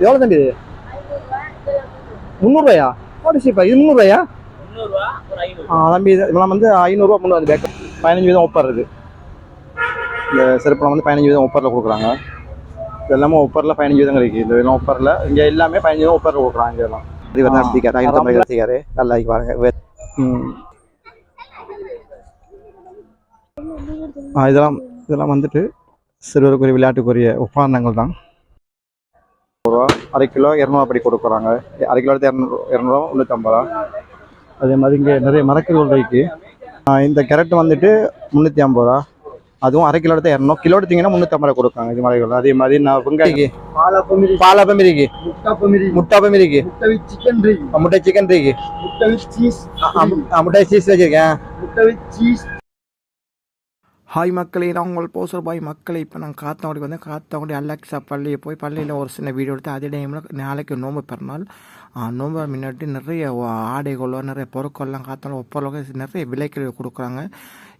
எவ்வளோ தம்பி இது? 300 ஓடி சீப்பா இது 300 தம்பி. இதெல்லாம் வந்து 500 300 பேக் 15% ஆஃபர் இருக்குது. இந்த செருப்பெல்லாம் வந்து 15% ஆஃபரில் கொடுக்குறாங்க. இது எல்லாமே ஆஃபரில் 15% கிடைக்குது. இந்த இதெல்லாம் ஆஃபரில் இங்கே எல்லாமே 15% ஆஃபரில் கொடுக்குறாங்க. இதெல்லாம் இது வந்து எடுத்திக்காரு 550 எடுத்திக்காரு. நல்லா பாருங்க. இதெல்லாம் வந்துட்டு சிறுவருக்குரிய விளையாட்டுக்குரிய உபகரணங்கள் தான். அரை கிலோ 200 அப்படி கொடுக்குறாங்க. அரை கிலோ 200 350. அதே மாதிரி இங்கே நிறைய மரக்கறிகள் இருக்கு. இந்த கேரட் வந்துட்டு 350. அதுவும் அரை கிலோ எடுத்து 200. கிலோ எடுத்தீங்கன்னா 350 கொடுக்காங்க. இது மாதிரி அதே மாதிரி நான் வெங்காய்க்கு பாலப்பம் இருக்கு, முட்டாப்பம் இருக்கு, முட்டை சிக்கன் இருக்கு, முட்டை சீஸ் வச்சிருக்கேன். ஹாய் மக்களே, நான் உங்கள் போசர் பாய் மக்களே. இப்போ நான் காத்தாங்குடி வந்தேன். காத்தாங்குடி அலெக்ஸா பள்ளியை போய் பள்ளியில் ஒரு சின்ன வீடியோ எடுத்து அதே டைமில் நாளைக்கு நோம்பு பிறநாள். நோம்பு முன்னாடி நிறைய ஆடைகளோ நிறைய பொருட்கள்லாம் காத்தாலும் ஒப்பரளவுக்கு நிறைய விலைக்கு கொடுக்குறாங்க.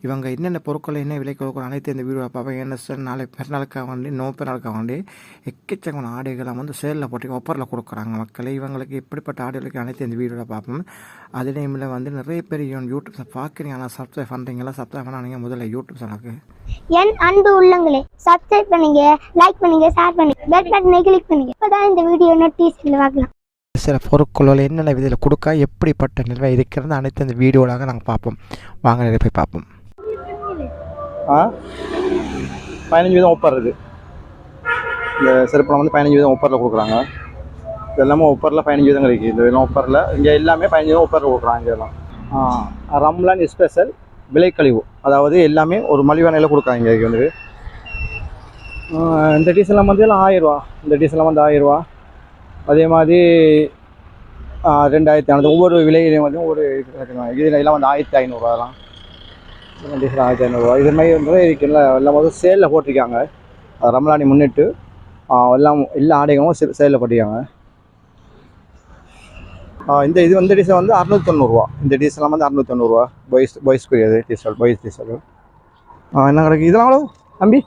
இவங்க என்னென்ன பொருட்கள் என்ன விலைக்கு கொடுக்குறாங்க அனைத்து இந்த வீடியோ பார்ப்பேன். என்ன சார் நாளைக்கு பிறநாளுக்காக வேண்டி நோம்பு பிறநாளுக்காக வேண்டி எக்கச்சக்கமான ஆடைகளை வந்து சேலில் போட்டு ஒப்பரில் கொடுக்குறாங்க மக்களே. இவங்களுக்கு எப்படிப்பட்ட ஆடைகளுக்கு அனைத்து இந்த வீடியோவில் பார்ப்போம். அதே டைமில் வந்து நிறைய பேர் யூடியூப்ஸை பார்க்குறீங்க, ஆனால் சப்ஸ்கிரைப் பண்ணுறீங்களா? சப்ஸ்கிரைப் பண்ணாங்க முதல்ல யூடியூப் சேனலுக்கு. என் அன்பு உள்ளங்களே, சப்ஸ்கிரைப் பண்ணுங்க, லைக் பண்ணுங்க, ஷேர் பண்ணுங்க, பெல் பட்டனை கிளிக் பண்ணுங்க. இப்போதான் இந்த வீடியோ நோட்டிஃபிகேஷன்ல பார்க்கலாம். சில பொருட்களில் என்னென்ன விதியில் கொடுக்க எப்படிப்பட்ட நிலைமை இருக்கிறது அனைத்து இந்த வீடியோவாக நாங்கள் பார்ப்போம். வாங்க நிறைய போய் பார்ப்போம். 15% ஆஃபர் இருக்குது. இந்த செருப்பெல்லாம் வந்து 15% ஆஃபரில் கொடுக்குறாங்க. இது எல்லாமே ஆஃபரில் 15% கிடைக்குது. இந்த இதெல்லாம் ஆஃபரில் இங்கே எல்லாமே 15% ஆஃபரில் கொடுக்குறாங்க. இதெல்லாம் ரம்லான் ஸ்பெஷல் விலைக்கழிவு, அதாவது எல்லாமே ஒரு மலிவான விலையில் கொடுக்குறாங்க. இங்கே வந்து இந்த டீசல்லாம் வந்து எல்லாம் 1000 ரூபா. இந்த டீசல்லாம் வந்து 1000 ரூபா. அதே மாதிரி 2500. ஒவ்வொரு விலையிலையும் வந்து ஒரு இதில் எல்லாம் வந்து 1500 ரூபாலாம். டீசல் 1500 இது மாதிரி நிறைய இருக்குல்ல. எல்லாம் வந்து சேலில் போட்டிருக்காங்க. ரமலானை முன்னிட்டு எல்லா ஆடைகளும் சேலில் போட்டிருக்காங்க. இது வந்து டீசல் வந்து 690 இந்த டீசல்லாம் வந்து 690 பாய்ஸ்க்குரியது டீசல், பாய்ஸ் டீசல். என்ன கிடைக்கும் இதெல்லாம் அவ்வளோ தம்பி?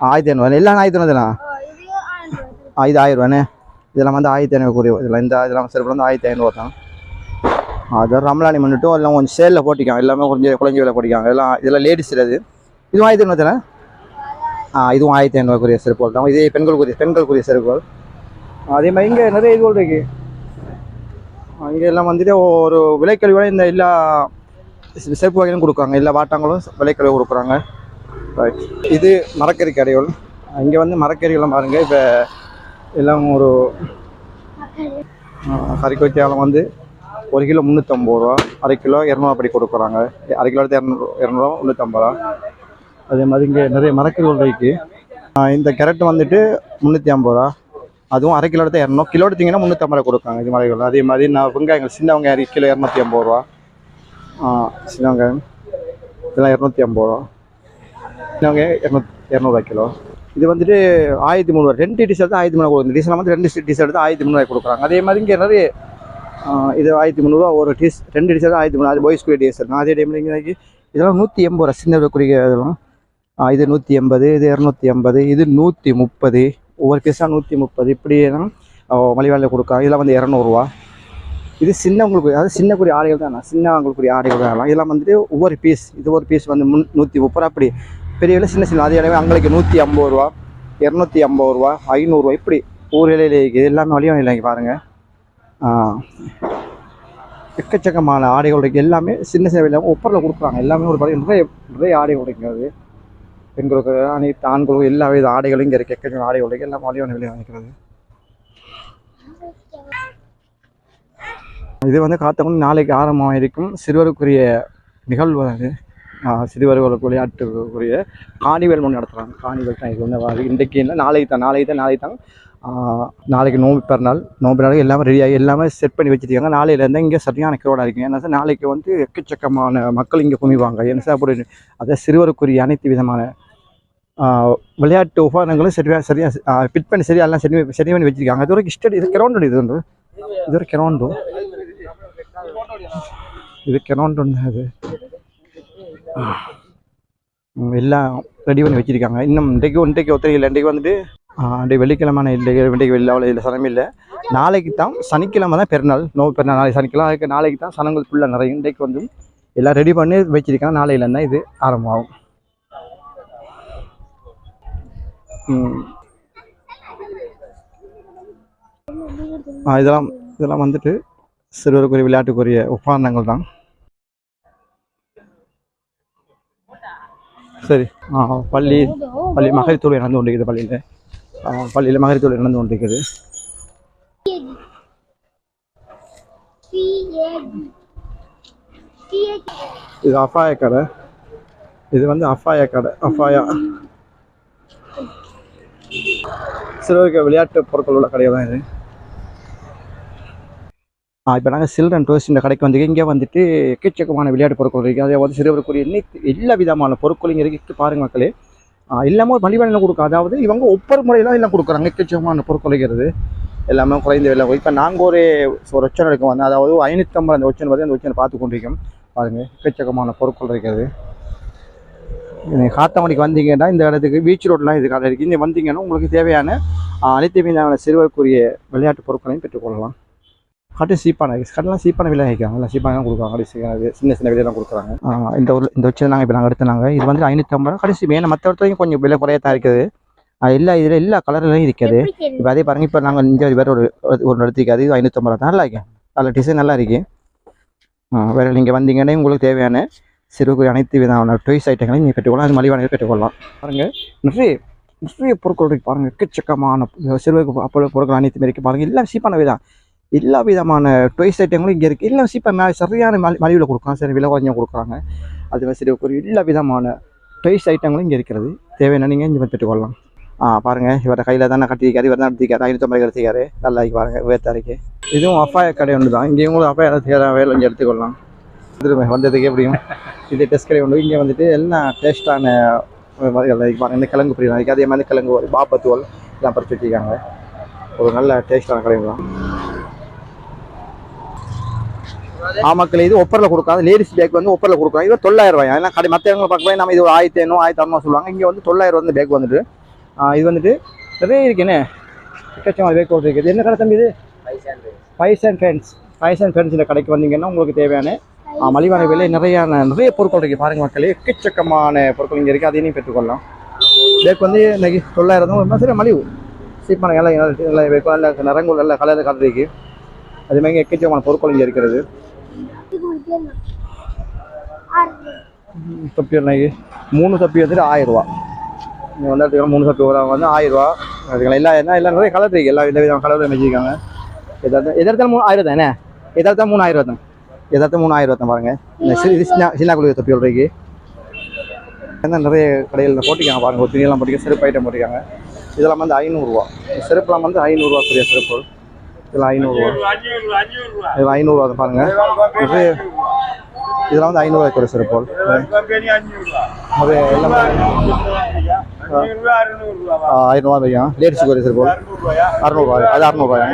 1500 எல்லாம் 1500 தானே? இது 1000 ரூபாண்ணே. இதெல்லாம் வந்து 1500 இதெல்லாம் சிறப்பு வந்து 1500 தான். அது ரமலானி முன்னிட்டு எல்லாம் கொஞ்சம் சேலில் போட்டிக்காங்க. எல்லாமே கொஞ்சம் குழந்தை வேலை போட்டிக்காங்க. இதெல்லாம் லேடிஸ் இது. இதுவும் 1500 தானே? இதுவும் 1500 செருப்புகள் தான். இதே பெண்களுக்குரிய செருப்புகள். அதே மாதிரி இங்கே நிறைய இதுகள் இருக்குது. இங்கே எல்லாம் வந்துட்டு ஒரு விலைக்கழிவோட இந்த எல்லா செருப்பு வகைகளும் கொடுக்குறாங்க. எல்லா வாட்டாங்களும் விலைக்கழிவு கொடுக்குறாங்க. இது மரக்கறி கடைகள். இங்கே வந்து மரக்கறிகள்லாம் பாருங்கள். இப்போ எல்லாம் ஒரு கறிக்கொத்தியாலம் வந்து 1 கிலோ 350 ரூபா, அரை கிலோ 200 அப்படி கொடுக்குறாங்க. அரை கிலோ 200 350. அதே மாதிரி இங்கே நிறைய மரக்கறிகள் இருக்குது. இந்த கேரட் வந்துட்டு 350 ரூபா. அதுவும் அரை கிலோ 200. கிலோ எடுத்திங்கன்னா 350 கொடுக்காங்க. இது மாதிரி அதே மாதிரி நான் வெங்காயங்கள் சின்ன வெங்காயம் கிலோ 250 ரூபா. சின்ன வெங்காயம் இதெல்லாம் 250 ரூபா. சின்ன வெங்காயம் 200 கிலோ. இது வந்துட்டு 1300. 2 டீசல் தான் 1300 கொடுக்குது. டீசல் வந்து 2 டீசல் எடுத்து 1300 கொடுக்குறாங்க. அதே மாதிரி இங்கே நிறைய இது 1300 ஒரு 2 டீசல் தான் 1300. அது பாய்ஸ்குரிய டீசல். அதே டைமில் இங்கே இதெல்லாம் 180 ரூபா சின்ன குறிய இதெல்லாம். இது 180, இது 250, இது 130. ஒவ்வொரு பீஸாக 130. இப்படி மலிவாளில் கொடுக்குறாங்க. இதெல்லாம் வந்து 200 ரூபா. இது சின்னவங்களுக்கு, அதாவது சின்னக்குரிய ஆடைகள் தான். சின்னவங்களுக்குரிய ஆடைகள் தான். இதெல்லாம் வந்துட்டு ஒவ்வொரு பீஸ், இது ஒரு பீஸ் வந்து 130 ரூபா. அப்படி பெரிய விலை சின்ன அதே இடமே அங்களுக்கு 150 ரூபா, 250 ரூபா, 500 ரூபா. இப்படி ஒவ்வொரு விலையில இருக்குது. எல்லாமே வழியான இல்லைங்க பாருங்கள். எக்கச்சக்கமான ஆடைகள் இருக்குது. எல்லாமே சின்ன விலையில் ஒப்பரில் கொடுக்குறாங்க. எல்லாமே ஒரு நிறைய ஆடைகள் கிடைக்கிறது. பெண்களுக்கு அனைத்து ஆண்களுக்கு எல்லா வித ஆடைகளும் இங்கே இருக்குது. எக்கச்சக்க ஆடைகள் இருக்குது. எல்லாம் வழியான விலையை வாங்கிக்கிறது. இது வந்து காத்தாங்குடி நாளைக்கு ஆரம்பமாக இருக்கும் சிறுவருக்குரிய நிகழ்வு. அது சிறுவர்களுக்கு விளையாட்டுக்குரிய காணிவேல் ஒன்று நடத்துகிறாங்க. காணிவேல் தான் இது வந்து இன்றைக்கு இல்லை, நாளைக்கு தான் நாளைக்கு நோம்பு பிறநாள் எல்லாமே ரெடியாகி எல்லாமே செட் பண்ணி வச்சுருக்காங்க. நாளையிலேருந்து இங்கே சரியான கிரோடாக இருக்குங்க. ஏன்னா சார் நாளைக்கு வந்து எக்கச்சக்கமான மக்கள் இங்கே குமிவாங்க. என்ன சார் அப்படி அதை சிறுவருக்குரிய அனைத்து விதமான விளையாட்டு உபகரணங்களும் சரியாக ஃபிட் பண்ணி எல்லாம் சரி பண்ணி வச்சுருக்காங்க. அது ஒரு இது கிரவுண்டு. இது ஒரு கிரவுண்டு. இது கிரவுண்டு. அது எல்லாம் ரெடி பண்ணி வச்சுருக்காங்க. இன்னும் இன்றைக்கு ஒருத்தர் இல்லை. இன்றைக்கு வந்துட்டு அப்படியே வெள்ளிக்கிழமை இல்லை, வெள்ளிக்கு வெளியில் இல்லை சனம் இல்லை. நாளைக்கு தான் சனிக்கிழமை தான் பெருநாள், நோவு பெருநாள் நாளைக்கு சனிக்கிழமை. அதுக்கு நாளைக்கு தான் சனங்கள் ஃபுல்லாக நிறைய இன்றைக்கு வந்து எல்லாம் ரெடி பண்ணி வச்சிருக்காங்க. நாளையிலேருந்து இது ஆரம்பமாகும். இதெல்லாம் வந்துட்டு சிறுவருக்குரிய விளையாட்டுக்குரிய உபகரணங்கள் தான். சரி, பள்ளி மகளிர் தொழில் நடந்து கொண்டிருக்குது. பள்ளியில் மகளிர் தொழில் நடந்து கொண்டிருக்குது. இது அஃபாயா கடை. இது வந்து அஃபாயா கடை. அஃபாயா சிறுவருக்கு விளையாட்டு பொருட்கள் உள்ள கடை தான் இது. இப்போ நாங்கள் சில்ட்ரன் டூரிஸ்ட் இந்த கடைக்கு வந்து இங்கே வந்துட்டு எக்கச்சக்கமான விளையாட்டு பொருட்கள் இருக்குது. அதே வந்து சிறுவருக்குரிய எல்லா விதமான பொருட்கள் இங்கே இருக்குது. பாருங்க மக்களே, எல்லாமே ஒரு மலிவான கொடுக்கும். அதாவது இவங்க ஒவ்வொரு முறையெல்லாம் எல்லாம் கொடுக்குறாங்க. எக்கச்சக்கமான பொருட்கள் இருக்கிறது எல்லாமே குறைந்த விலை. இப்போ நாங்கள் ஒரு ஒச்சனை எடுக்க வந்தோம். அதாவது 550 அந்த ஒச்சனை பார்த்து அந்த ஒச்சனை பார்த்து கொண்டிருக்கோம். பாருங்கள், எக்கச்சக்கமான பொருட்கள் இருக்கிறது. காத்தாமணிக்கு வந்தீங்கன்னா இந்த இடத்துக்கு பீச் ரோட்லாம் இது கடை இருக்குது. இங்கே வந்தீங்கன்னா உங்களுக்கு தேவையான அனைத்து விதமான சிறுவருக்குரிய விளையாட்டு பொருட்களையும் பெற்றுக்கொள்ளலாம். கட்டு சீப்பான கட்டெல்லாம் சீப்பான விலை வைக்கிறாங்க. எல்லாம் சீப்பான தான் கொடுக்குறாங்க. கடைசி சின்ன விலையெல்லாம் கொடுக்குறாங்க. இந்த வச்சு நாங்கள் இப்போ நாங்கள் எடுத்துனாங்க. இது வந்து 550 கடைசி வேணும். மற்ற இடத்துலையும் கொஞ்சம் விலை குறையத்தான் இருக்குது. இதில் எல்லா கலர்லையும் இருக்குது. இப்போ அதே பாருங்கள், இப்போ நாங்கள் இங்கே வேறு ஒரு எடுத்துக்காது. இது 550 தான் நல்லா இருக்கு. அதில் டிசைன் நல்லா இருக்கு. வேறு நீங்கள் வந்தீங்கன்னா உங்களுக்கு தேவையான சிறுகுறி அனைத்து விதமான டாய்ஸ் ஐட்டங்களையும் நீங்கள் பெற்றுக்கொள்ளலாம். அது மலிவான பெற்றுக்கொள்ளலாம். பாருங்கள், நிறைய பொருட்கள் இருக்குது. பாருங்கள், எக்கச்சக்கமான சிறுவருக்கு பொருட்கள் அனைத்துமே இருக்குது. பாருங்கள், எல்லாம் சீப்பான விதம். எல்லா விதமான டாய்ஸ் ஐட்டங்களும் இங்கே இருக்குது. எல்லாம் சீப்பாக சரியான மலிவில் கொடுக்குறாங்க. சரி, விலை கொஞ்சம் கொடுக்குறாங்க. அது சிறுவருக்கு எல்லா விதமான டாய்ஸ் ஐட்டங்களும் இங்கே இருக்கிறது. தேவையான நீங்கள் இங்கே பெற்றுக்கொள்ளலாம். பாருங்கள், இவரை கையில் தானே கட்டிக்காரு. இவர் தான் எடுத்திக்காரு. 550 எடுத்திக்காரு. நல்லா பாருங்கள், வேத்தாரிக்கு. இதுவும் அஃபாயா கடை ஒன்று தான். இங்கே இவங்களும் அஃபாயா வேலை கொஞ்சம் எடுத்துக்கொள்ளலாம். வந்ததுக்கு எப்படியும் இது டெஸ்ட் கடை ஒன்று. இங்கே வந்துட்டு எல்லாம் டேஸ்டான பாருங்கள். இந்த கிழங்கு பிரியாணி அதே மாதிரி கிழங்கு பாப்பத்தோல் எல்லாம் பறிச்சு வச்சுருக்காங்க. ஒரு நல்ல டேஸ்டான கடை தான். மக்கள் இது ஒப்பரில் கொடுக்காது. லேடிஸ் பேக் வந்து ஒப்பரில் கொடுக்குறாங்க. இது 900 ரூபாய். ஏன்னா கடை மற்ற இடங்களை பார்க்க நம்ம இது ஒரு 1500 1600 சொல்லுவாங்க. இங்கே வந்து 900 வந்து பேக் வந்துட்டு. இது வந்துட்டு நிறைய இருக்குண்ணே. எக்கச்சக்கமான பேக் இருக்குது. என்ன கடை தம்பி இது? ஃபைஸ் அண்ட் ஃப்ரெண்ட்ஸ் இந்த கடைக்கு வந்தீங்கன்னா உங்களுக்கு தேவையான மலிவான விலை நிறைய பொருட்கள் இருக்குது. பாருங்கள் மக்களே, எக்கச்சக்கமான பொருட்கள் இங்கே இருக்குது. அதையும் பெற்றுக்கொள்ளலாம். பேக் வந்து இன்னைக்கு 900 சரி மலிவு சீப்பான நல்ல பேக். நல்ல நிறங்கள் நல்ல கலர் இருக்குது. அதே மாதிரி எக்கச்சக்கமான பொருட்கள் இங்கே இருக்கிறது. தொப்பி இன்னைக்கு 3 தொப்பி வந்துட்டு 1000 ரூபா. நீங்கள் வந்து எடுத்துக்கலாம். 3 தொப்பி வந்து 1000 ரூபா எடுத்துக்கலாம். எல்லாம் நிறைய கலர் இருக்குது. எல்லா விதமான கலரில் வச்சுருக்காங்க. எதார்த்தம் 3000 தானே? எதார்த்தம் 3000 தான். 3000 தான். பாருங்கள், இது சின்ன குழு தொப்பி இருக்குது. நிறைய கடையில் போட்டிருக்காங்க. பாருங்கள், ஒரு துணியெல்லாம் போட்டிருக்காங்க. செருப்பு ஐட்டம் போட்டிருக்காங்க. இதெல்லாம் வந்து 500 ரூபா. செருப்புலாம் வந்து 500 ரூபா பெரிய செருப்பு. இதெல்லாம் 500 ரூபா. இதில் 500 ரூபா தான். பாருங்கள், இதெல்லாம் வந்து 500 ரூபாய்க்கு ஒரு செருப்பு. அது எல்லாம் 500 ரூபா வையா. லேடிஸுக்கு ஒரு செருப்பு 600 ரூபாய். அது 600 ரூபாயா?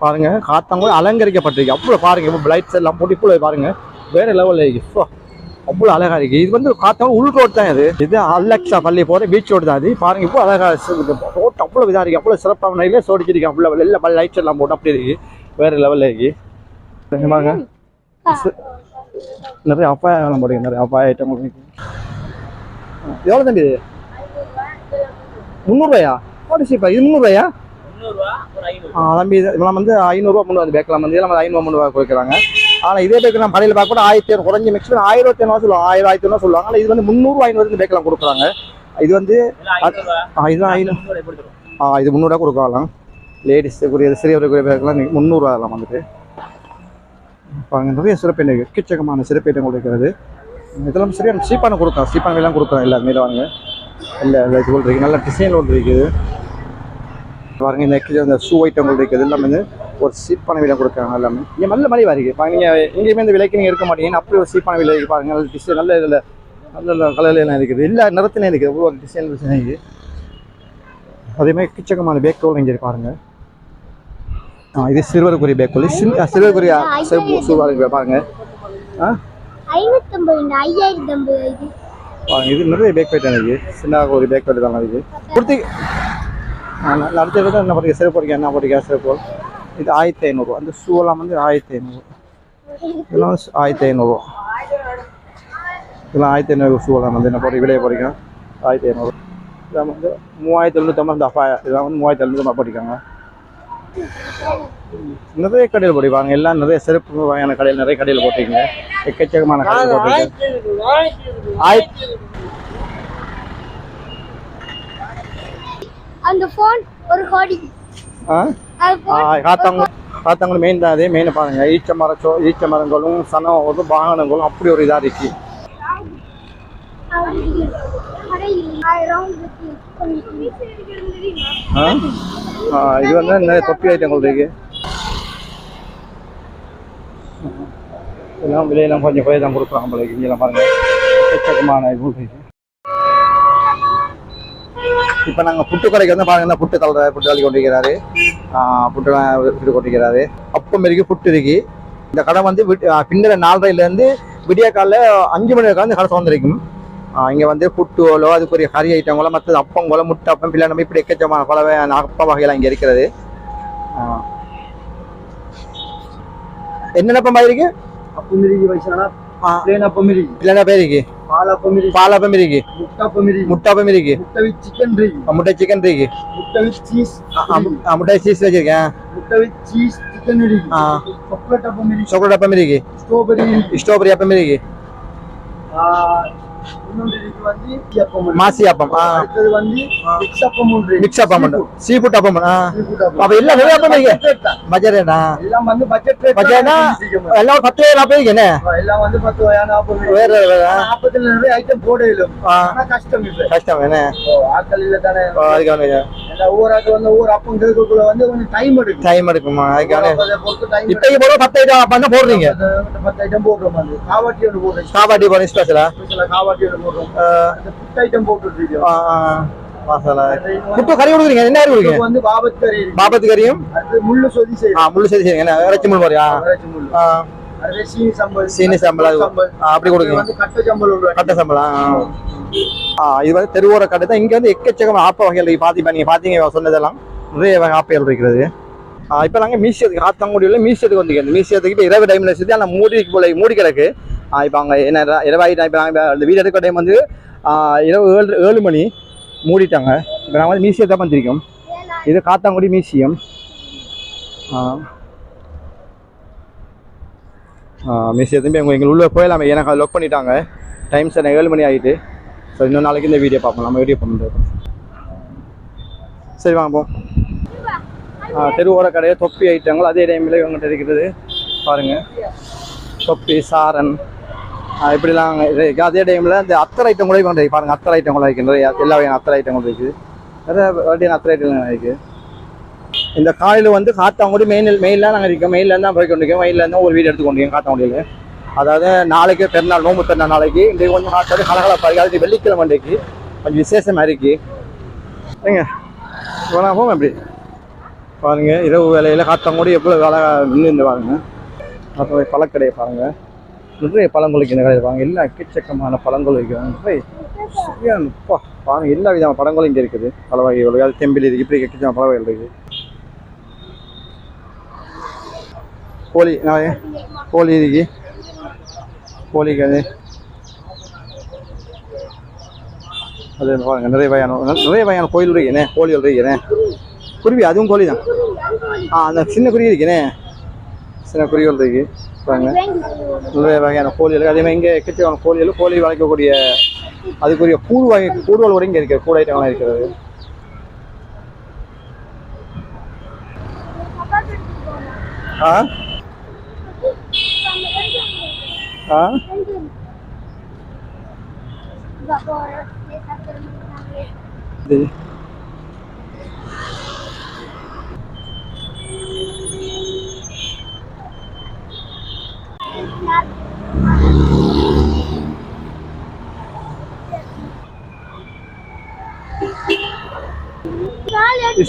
பாருங்க, காத்தாங்க அலங்கரிக்கப்பட்டிருக்கு. அவ்வளோ பாருங்க, இப்போ லைட்ஸ் எல்லாம் போட்டு இப்போ பாருங்க வேற லெவலில் இருக்கு. அவ்வளோ அழகா இருக்கு. இது வந்து காத்தாங்க உள் ரோடு தான். இது அலெக்ஸா பள்ளி போகிற பீச் ரோடு தான். அது பாருங்க, இப்போ அழகா ரோட் அவ்வளோ இதாக இருக்கு. அவ்வளோ சிறப்பான நிலையில சோடிச்சிருக்கேன். அவ்வளோ எல்லாம் லைட்ஸ் எல்லாம் போட்டு அப்படி இருக்கு. வேற லெவலில் இருக்கு. பாருங்க, நிறைய அப்பாயம் போடுங்க. நிறைய அப்பாய ஐட்டம் இருக்கு. எவ்வளோ தம்பி இது? 300 ரூபாயா? சீப்பா இது 300 ரூபாயா? தம்பி இதெல்லாம் வந்து 500 ரூபா 300 பேக்கெல்லாம் வந்து இதெல்லாம் 500 300 கொடுக்குறாங்க. ஆனால் இதே பேக்கு நம்ம கடையில் பார்க்க கூட 1500 குறைஞ்சி மேக்ஸிமம் 1500 சொல்லுவாங்க. 1000 1500 சொல்லுவாங்க. ஆனால் இது வந்து 300 500 பேக்கெல்லாம் கொடுக்குறாங்க. இது வந்து இதுதான் 500. இது 300 கொடுக்கலாம். லேடிஸுக்குரிய சிறியவர்களுக்குரிய பேக்கெல்லாம் 300 ரூபா அதெல்லாம் வந்துட்டு. நிறைய சிறப்பு எக்கச்சக்கமான சிறப்பேற்றங்கள் இருக்கிறது. இதெல்லாம் சரியான சீப்பான கொடுக்கலாம். சீப்பான எல்லாம் கொடுக்குறோம். எல்லாருமே வாங்க. இல்லை இதுகள் இருக்குது. நல்ல டிசைன் ஒன்று இருக்குது. பாருங்க, இந்த ஷூ ஐட்டங்கள் இருக்குது. எல்லாமே வந்து ஒரு சீப்பான விலை கொடுக்குறாங்க. எல்லாமே இங்கே நல்ல மலிவாக இருக்குது. பாருங்க, நீங்கள் எங்கேயுமே இந்த விலைக்கு நீங்கள் இருக்க மாட்டீங்க. அப்படி ஒரு சீப்பான விலை இருக்குது. பாருங்கள், நல்ல டிசைன் நல்ல இதில் நல்ல கலர்லாம் இருக்குது. எல்லா நிறத்திலையும் இருக்குது. அவ்வளோ ஒரு டிசைன் இருக்குது. அதேமாதிரி எக்கச்சக்கமான பேக்கோல் இங்கே பாருங்கள். இது சிறுவருக்குரிய பேக்கோல். சிறுவருக்குரிய ஷூவாக இருக்குது. பாருங்கள், 550 5000 இது நிறைய பேக் பேட் எனக்கு சின்ன ஒரு பேக் பேட் தான் இது கொடுத்து அடுத்த விட என்ன படிக்க சிறப்பு படிக்க என்ன படிக்க சிறப்பு இது 1500 அந்த ஷூலாம் வந்து 1500 இதெல்லாம் 1500 இதெல்லாம் 1500 ஷூலாம் வந்து என்ன படிக்க விலையை படிக்கும் 1500 இதெல்லாம் வந்து 3750 இந்த அப்பா இதெல்லாம் வந்து 3750 படிக்காங்க நிறைய கடையில் போட்டிருப்பாங்க எல்லாம் நிறைய சிறப்பு வகையான கடையில் நிறைய கடையில் போட்டிருக்கீங்க எக்கச்சக்கமான கடையில் போட்டிருக்கீங்க அந்த ஃபோன் ஒரு கோடி காத்தாங்க மெயின் தான் அதே மெயினை பாருங்க ஈச்ச மரங்களும் சனம் வாகனங்களும் அப்படி ஒரு இதாக இருக்கு இது வந்து நிறைய தொப்பி ஐட்டங்கள் இருக்கு இதெல்லாம் விலையெல்லாம் கொஞ்சம் போய் தான் கொடுக்குறாங்க போல இங்கெல்லாம் பாருங்க எக்கச்சக்கமான இது இருக்கு இப்போ நாங்கள் புட்டு கடைக்கு வந்து பாருங்க புட்டு தள்ளி கொண்டிருக்கிறாரு புட்டுலாம் விட்டு கொண்டிருக்கிறாரு அப்பம் இருக்கு புட்டு இருக்கு இந்த கடை வந்து பின்னர 4:30 விடிய காலைல 5 மணி வரைக்கும் கடை திறந்திருக்கும் இங்கே வந்து புட்டுகளோ அதுக்குரிய கறி ஐட்டங்களோ மற்றது அப்பங்களோ முட்டை அப்பம் பிள்ளை நம்ம இப்படி எக்கச்சமான பல அப்ப வகையெல்லாம் இங்கே இருக்கிறது என்னென்ன அப்பம் இருக்கு அப்பம் இருக்கு வயசானா பிளேன் அப்பம் இருக்கு பிள்ளை பேருக்கு பாலப்பம் இருக்கு முட்டாப்பம் இருக்கு முட்டை சிக்கன் இருக்கு முட்டை சீஸ் வச்சிருக்கேன் சாக்லேட் அப்பம் இருக்கு ஸ்ட்ராபெரி அப்பம் இருக்கு மாசி அப்பம் மிக்ஸ் அப்பம் சீ ஃபுட் அப்பம் அப்ப எல்லாம் நிறைய அப்பம் இருக்கு பட்ஜெட்டா பட்ஜெட்னா எல்லாம் 10,000 இருக்கு என்ன வேற கஷ்டம் என்ன டைம் எடுக்குமா இப்ப போற 10 ஐட்டம் அப்ப போடுறீங்க காவாட்டி போற ஸ்பெஷலா புட்டு கறி கொடுக்குறீங்க என்ன கொடுக்குறீங்க வந்து பாபத்து கறியும் முள்ளு சொதி செய்யுங்க என்ன இறைச்சி முள் மாதிரியா சீனி சம்பளம் அப்படி கொடுக்குங்க கட்டை சம்பளம் இது வந்து தெருவோர கடை தான் இங்க வந்து எக்கச்சக்கம் ஆப்ப வகைகள் இருக்கு நீங்க பாத்தீங்க சொன்னதெல்லாம் நிறைய வகை ஆப்பைகள் இருக்கிறது இப்ப நாங்க மியூசியத்துக்கு ஆத்தங்குடியில மியூசியத்துக்கு வந்து மியூசியத்துக்கு இப்ப இரவு டைம்ல சுத்தி ஆனா மூடி கிடக்கு இப்போ அங்கே என்ன இரவாயிட்டா இப்போ நாங்கள் அந்த வீடு எடுக்கிற டைம் வந்து இரவு 7 மணி மூடிட்டாங்க இப்போ நாங்கள் வந்து மியூசியத்தை வந்திருக்கோம் இது காத்தாங்குடி மியூசியம் மியூசியத்தையும் எங்கள் உள்ளே போயிடலாமே எனக்கு அதை லொக் பண்ணிட்டாங்க டைம் சார் 7 மணி ஆகிட்டு ஸோ இன்னொரு நாளைக்கு இந்த வீடியோ பார்ப்போம் நம்ம வீடியோ பண்ணுறது சரி வாங்க போ தெருவோர கடையை தொப்பி ஐட்டங்கள் அதே டைமில் இவங்ககிட்ட இருக்கிறது பாருங்கள் தொப்பி சாரன் இப்படிலாம் அதே டைமில் இந்த அத்தர் ஐட்டம் கூட கொண்டு பாருங்கள் அத்தர் ஐட்டம் கூட இருக்குது நிறைய எல்லா வகையான அத்தர் ஐட்டங்கள் இருக்குது நிறைய வகையான அத்தர் ஐட்டம் இருக்குது இந்த காலையில் வந்து காத்தாங்குடி மெயிலில் நாங்கள் இருக்கோம் மெயிலில் தான் போய் கொண்டிருக்கோம் மெயிலில் இருந்தால் ஒரு வீடு எடுத்து கொண்டிருக்கோம் காத்தாங்குடியில் அதாவது நாளைக்கு பெருநாள் நோம்பு பெருநாள் நாளைக்கு இன்றைக்கு கொஞ்சம் காத்தாடி கலகலப்பாக இருக்குது அதுக்கு வெள்ளிக்கிழமை இன்றைக்கு கொஞ்சம் விசேஷமாக இருக்குது ஏங்க போனால் போங்க எப்படி பாருங்கள் இரவு வேலையில் காத்தாங்குடி எவ்வளோ வேலை நின்று பாருங்கள் அப்புறம் பழக்கடையை பாருங்கள் நிறைய பழங்கள் இந்த கடையில் பாருங்கள் எல்லா எக்கச்சக்கமான பழங்கள் வைக்கிறாங்க நிறைய சரியானப்பா பாருங்கள் எல்லா விதமான பழங்களும் இங்கே இருக்குது பல வகைகள் அது தெம்பில் இருக்குது இப்படி எக்கச்சக்கமான பல வகைகள் இருக்குது கோழி இருக்கு கோழிக்கு அது பாருங்க நிறைய வகையான கோயில் இருக்குண்ணே கோழிகள் இருக்குண்ணே குருவி அதுவும் கோழி தான் அந்த சின்ன குருவி இருக்குண்ணே சின்ன குருவிகள் இருக்கு பாருங்க நிறைய வகையான கோழிகள் அதே மாதிரி இங்கே எக்கச்சக்கமான கோழிகள் கோழி வளர்க்கக்கூடிய அதுக்குரிய கூடுதல் கூட இங்கே இருக்கிறது கூட ஐட்டங்கள்லாம் இருக்கிறது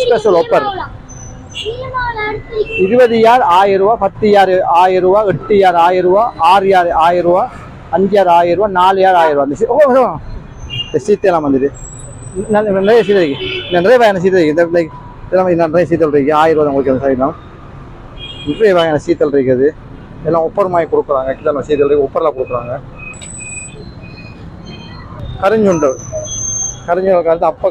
ஸ்பெஷல் ஆஃபர் 20 யார் 1000 ரூபா 10 யார் 1000 ரூபா 8 யார் 1000 ரூபா 6 யார் 1000 ரூபா 5 யார் 1000 ரூபா 4 யார் 1000 ரூபா இந்த சீத்தையெல்லாம் வந்துட்டு நிறைய சீதை இருக்கு, நிறைய வகையான சீதை இருக்கு. இந்த லைக் இதெல்லாம் நிறைய சீத்தல் இருக்கு. 1000 ரூபா உங்களுக்கு அந்த சைட்லாம் நிறைய வகையான சீத்தல் இருக்குது. எல்லாம் ஒப்பரமாய் கொடுக்குறாங்க. கிட்ட சீத்தல் இருக்கு, ஒப்பரில் கொடுக்குறாங்க. கரிஞ்சுண்டல் கரிஞ்சுண்டல் காலத்து அப்போ